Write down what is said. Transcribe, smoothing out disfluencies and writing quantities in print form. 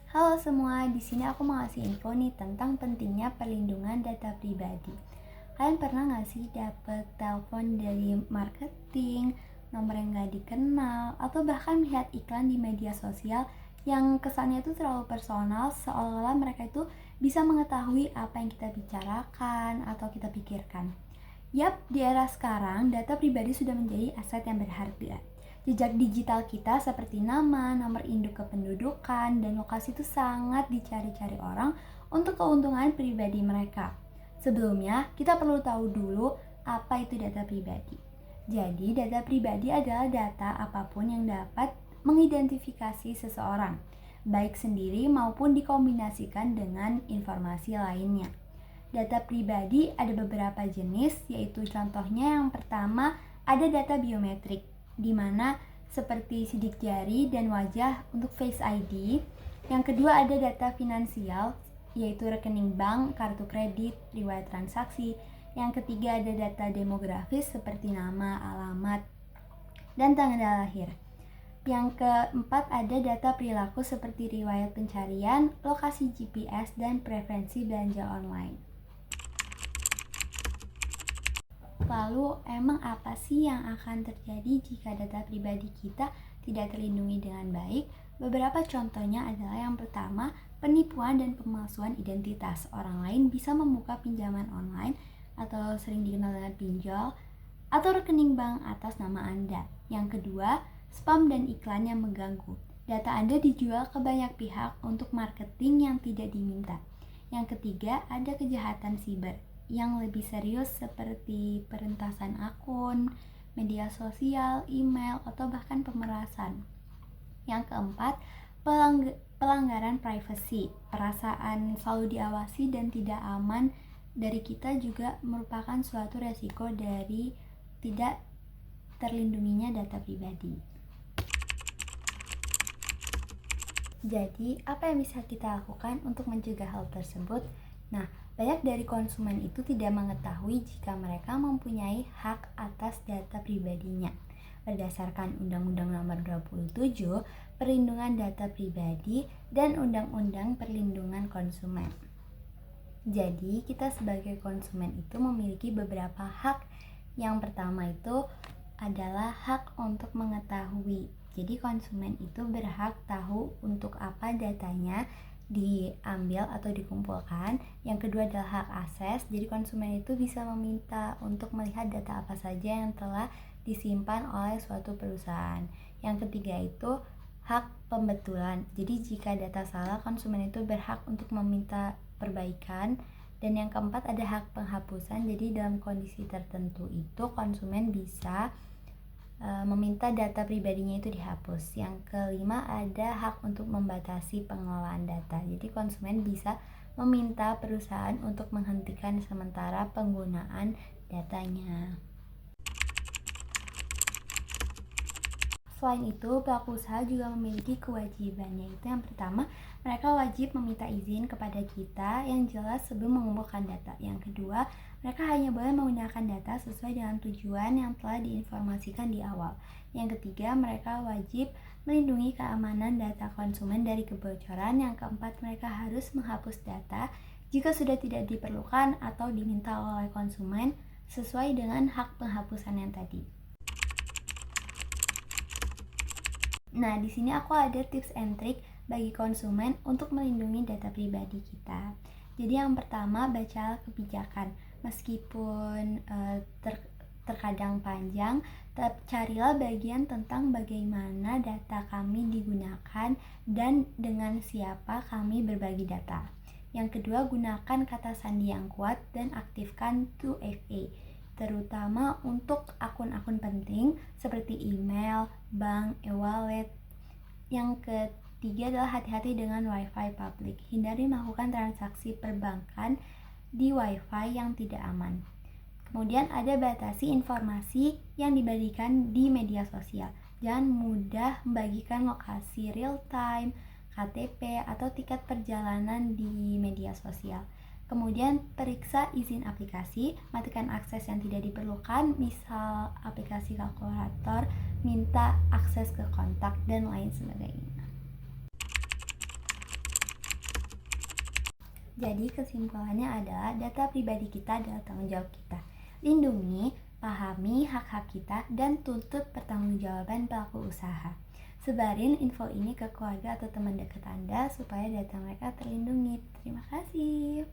Halo semua, di sini aku mau ngasih info nih tentang pentingnya perlindungan data pribadi. Kalian pernah nggak sih dapet telepon dari marketing, nomor yang nggak dikenal, atau bahkan melihat iklan di media sosial yang kesannya itu terlalu personal, seolah-olah mereka itu bisa mengetahui apa yang kita bicarakan atau kita pikirkan. Yap, di era sekarang, data pribadi sudah menjadi aset yang berharga. Jejak digital kita seperti nama, nomor induk kependudukan, dan lokasi itu sangat dicari-cari orang untuk keuntungan pribadi mereka. Sebelumnya, kita perlu tahu dulu apa itu data pribadi. Jadi, data pribadi adalah data apapun yang dapat mengidentifikasi seseorang, baik sendiri maupun dikombinasikan dengan informasi lainnya. Data pribadi ada beberapa jenis, yaitu contohnya yang pertama ada data biometrik, di mana seperti sidik jari dan wajah untuk Face ID. Yang kedua ada data finansial, yaitu rekening bank, kartu kredit, riwayat transaksi. Yang ketiga ada data demografis seperti nama, alamat, dan tanggal lahir. Yang keempat ada data perilaku seperti riwayat pencarian, lokasi GPS, dan preferensi belanja online. Lalu, emang apa sih yang akan terjadi jika data pribadi kita tidak terlindungi dengan baik? Beberapa contohnya adalah yang pertama, penipuan dan pemalsuan identitas. Orang lain bisa membuka pinjaman online atau sering dikenal dengan pinjol atau rekening bank atas nama Anda. Yang kedua, spam dan iklan yang mengganggu. Data Anda dijual ke banyak pihak untuk marketing yang tidak diminta. Yang ketiga, ada kejahatan siber yang lebih serius seperti perentasan akun, media sosial, email, atau bahkan pemerasan. Yang keempat, pelanggaran privasi. Perasaan selalu diawasi dan tidak aman dari kita juga merupakan suatu resiko dari tidak terlindunginya data pribadi. Jadi, apa yang bisa kita lakukan untuk mencegah hal tersebut? Nah, banyak dari konsumen itu tidak mengetahui jika mereka mempunyai hak atas data pribadinya. Berdasarkan Undang-Undang Nomor 27, Perlindungan Data Pribadi dan Undang-Undang Perlindungan Konsumen. Jadi, kita sebagai konsumen itu memiliki beberapa hak. Yang pertama itu adalah hak untuk mengetahui. Jadi konsumen itu berhak tahu untuk apa datanya diambil atau dikumpulkan. Yang kedua adalah hak akses. Jadi konsumen itu bisa meminta untuk melihat data apa saja yang telah disimpan oleh suatu perusahaan. Yang ketiga itu hak pembetulan. Jadi jika data salah, konsumen itu berhak untuk meminta perbaikan. Dan yang keempat ada hak penghapusan. Jadi dalam kondisi tertentu itu konsumen bisa meminta data pribadinya itu dihapus. Yang kelima ada hak untuk membatasi pengelolaan data. Jadi konsumen bisa meminta perusahaan untuk menghentikan sementara penggunaan datanya. Selain itu, pelaku usaha juga memiliki kewajiban, yaitu yang pertama, mereka wajib meminta izin kepada kita yang jelas sebelum mengumpulkan data. Yang kedua, mereka hanya boleh menggunakan data sesuai dengan tujuan yang telah diinformasikan di awal. Yang ketiga, mereka wajib melindungi keamanan data konsumen dari kebocoran. Yang keempat, mereka harus menghapus data jika sudah tidak diperlukan atau diminta oleh konsumen sesuai dengan hak penghapusan yang tadi. Nah, di sini aku ada tips and trick bagi konsumen untuk melindungi data pribadi kita. Jadi yang pertama, baca kebijakan. Meskipun terkadang panjang, tetap carilah bagian tentang bagaimana data kami digunakan dan dengan siapa kami berbagi data. Yang kedua, gunakan kata sandi yang kuat dan aktifkan 2FA, terutama untuk akun-akun penting seperti email, bank, e-wallet. Yang ketiga adalah hati-hati dengan WiFi publik. Hindari melakukan transaksi perbankan di WiFi yang tidak aman. Kemudian ada batasi informasi yang dibagikan di media sosial. Jangan mudah membagikan lokasi real time, KTP, atau tiket perjalanan di media sosial. Kemudian periksa izin aplikasi, matikan akses yang tidak diperlukan, misal aplikasi kalkulator, minta akses ke kontak, dan lain sebagainya. Jadi kesimpulannya adalah data pribadi kita adalah tanggung jawab kita. Lindungi, pahami hak-hak kita, dan tuntut pertanggungjawaban pelaku usaha. Sebarin info ini ke keluarga atau teman dekat Anda supaya data mereka terlindungi. Terima kasih.